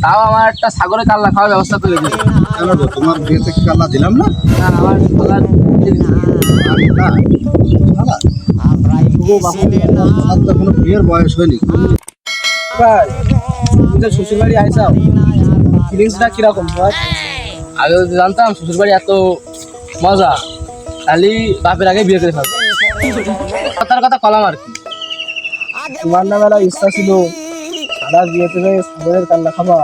তাও আমার একটা ছাগলের কাল্লা খাওয়ার ব্যবস্থা করে দিন। কেন গো, তোমার বিয়েতে কি কাল্লা দিলাম না? না, আমার কাল্লার না, শালা, ও বাপু, তোমার তো এখনো বিয়ের বয়স হয়নি। ভাই, তুমি তো শ্বশুর বাড়ি আইসাও, ফিলিংসটা কিরকম ভাই? আগে যদি জানতাম শ্বশুর বাড়ি এত মজা, খালি বাপের আগে বিয়ে করে ফেলতাম। কথার কথা কলাম আর কি। তোমার না বেলা ইচ্ছা ছিল সারা বিয়েতে যাই ছাগলের কাল্লা খাবা।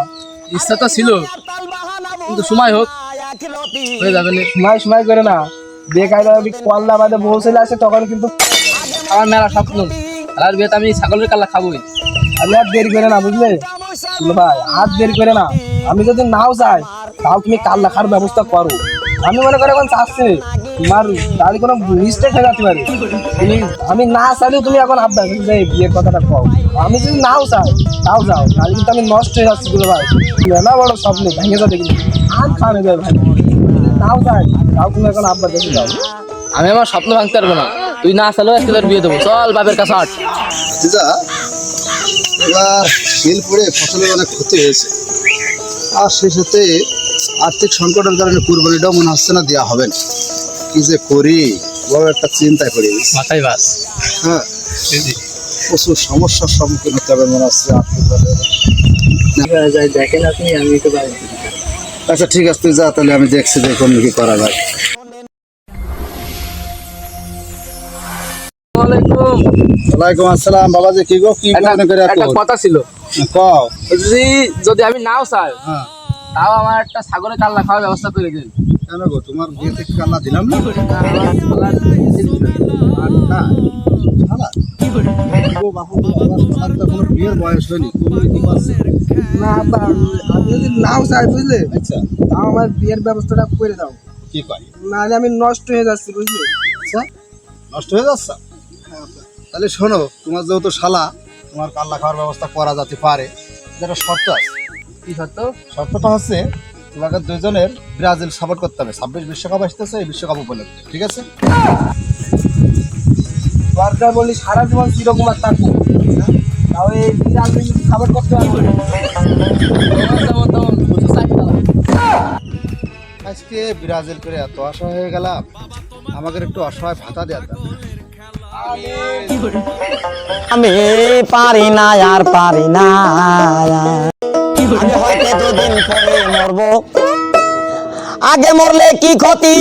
ইচ্ছা তো ছিল, কিন্তু সময় হোক, হয়ে যাবে না। সময় করে না, বিয়ে কায়দা যদি কল্লা বাদে বউ চলে আসে তখন কিন্তু আমার মেলা স্বপ্ন আর বিয়েতে আমি ছাগলের কাল্লা খাবোই। আমি আর দেরি করে না, বুঝলে ভাই, আর দেরি করে না। আমি যদি নাও চাই তাও তুমি কাল্লা খাওয়ার ব্যবস্থা করো। আমি মনে করি এখন চাচ্ছি তোমার তাহলে কোনো মিস্টেক হয়ে যেতে পারে। তুমি আমি না চাইলেও তুমি এখন আব্বা যে বিয়ের কথাটা কও। আমি যদি নাও চাই তাও যাও, তাহলে কিন্তু আমি নষ্ট হয়ে যাচ্ছি দুলো ভাই। মেলা বড় স্বপ্ন ভেঙে যাবে কিন্তু আর খাওয়ানো যাবে ভাই। নাও চাই তাও তুমি এখন আব্বা দেখে যাও। আমি আমার স্বপ্ন ভাঙতে পারবো না, তুই না চাইলেও আজকে তোর বিয়ে দেবো। চল বাপের কাছে আট। দিদা, এবার শিল পড়ে ফসলের অনেক ক্ষতি হয়েছে, আর সে সাথে আর্থিক সংকটের কারণে কুরবানিটাও মনে হচ্ছে না দেওয়া হবে না। কি যে করি, বড় একটা চিন্তায় পড়ে গেছি। মাথায় বাস। হ্যাঁ, প্রচুর সমস্যার সম্মুখীন হতে হবে মনে হচ্ছে দেখেন আপনি, আমি তো পারি। আচ্ছা ঠিক আছে, তুই যা, তাহলে আমি দেখছি যে কোন কি করা যায়। ওয়ালাইকুম আসসালাম বাবাজি। কি গো, কি মনে করে একটা কথা ছিল, কও। যদি আমি নাও চাই হ্যাঁ, তাও আমার একটা ছাগলের কাল্লা খাওয়ার ব্যবস্থা করে দিন। কেন গো, তোমার বিয়েতে কি কাল্লা দিলাম না? না, শালা, ও বাপু, তোমার তো এখনো বিয়ের বয়স হয়নি, তুমি কি পারছো? না আব্বা, আমি যদি নাও চাই বুঝলে, আচ্ছা, তাও আমার বিয়ের ব্যবস্থাটা করে দাও, কি কয়? নাহলে আমি নষ্ট হয়ে যাচ্ছি বুঝলে। আচ্ছা, নষ্ট হয়ে যাচ্ছে। তাহলে শোনো, তোমার যেহেতু শালা, তোমার কাল্লা খাওয়ার ব্যবস্থা করা যেতে পারে, যেটা শর্ত আছে। কি সত্য? শর্তটা হচ্ছে তোমাকে দুইজনের ব্রাজিল সাপোর্ট করতে হবে। 26 বিশ্বকাপ আসতেছে, এই বিশ্বকাপ উপলক্ষে, ঠিক আছে? দরকার বলি সারা জীবন চিরকুমার থাকবো, তাও এই সাপোর্ট করতে পারবো না। আজকে ব্রাজিল করে এত অসহায় হয়ে গেলাম, আমাকে একটু অসহায় ভাতা দেওয়া দরকার। আমি পারি না আর পারি না, আমি হয়তো দুদিন পরে মরবো, আগে মরলে কি ক্ষতি।